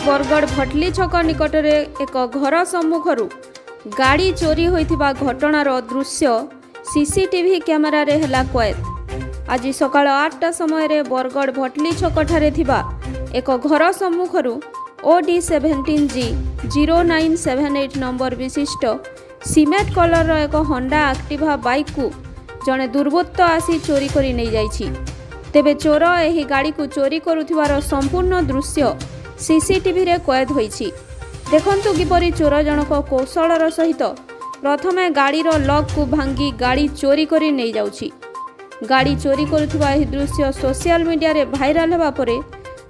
बरगढ़ भटली छक निकट में एक घर सम्मुखर गाड़ी चोरी होइथिबा घटनार दृश्य सीसीटीवी कैमेरा रे हला कैद। आज सकाळ 8टा समय रे बरगढ़ भटली छक ठारे थिबा एक घर सम्मुखर OD17G 0978 नंबर विशिष्ट सीमेंट कलर एक होंडा एक्टिवा बाइक को जड़े दुर्वृत्त आसी चोरी करी नहीं जाइछि। तेबे चोर एही गाड़ी को चोरी करुथिबार संपूर्ण दृश्य सीसीटीवी रे कैद होइछि। देखंतु किपरि चोर जनक कौशलर सहित प्रथमे गाड़ीर लॉक को भांगी गाड़ी चोरी करी नहीं जाउछि। गाड़ी चोरी करुथिबा एही दृश्य सोशल मीडिया रे भाइराल हेबा परे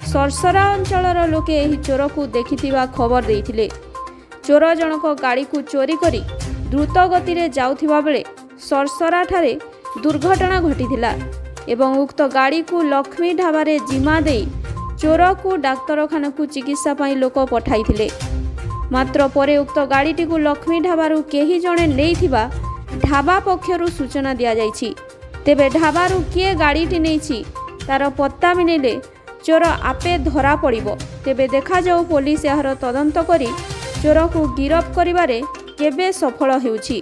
सरसरा अंचलर लोके एही चोर को देखिथिबा खबर देइथिले। चोर जनक गाड़ी को चोरी करी द्रुत गति रे जाउथिबा बेले सरसरा ठारे दुर्घटना घटिथिला एवं उक्त गाड़ी को लक्ष्मी ढाबारे जिमा देई चोर को डाक्तरखाना को चिकित्सा पाई लोक पठाइथिले। मात्र परे उक्त गाड़ीटी को लक्ष्मी ढाबारू केही जणे नेइथिबा ढाबा पक्षरु सूचना दिया जाइछि। तेबे ढाबारू किए गाड़ीटी नेइछि तार पत्ता मिलिले चोर आपे धरा पड़िबो। तेबे देखा जाऊ पुलिस यार तदंत करी चोर को गिरफ्त करिबारे केबे सफल हेउछि।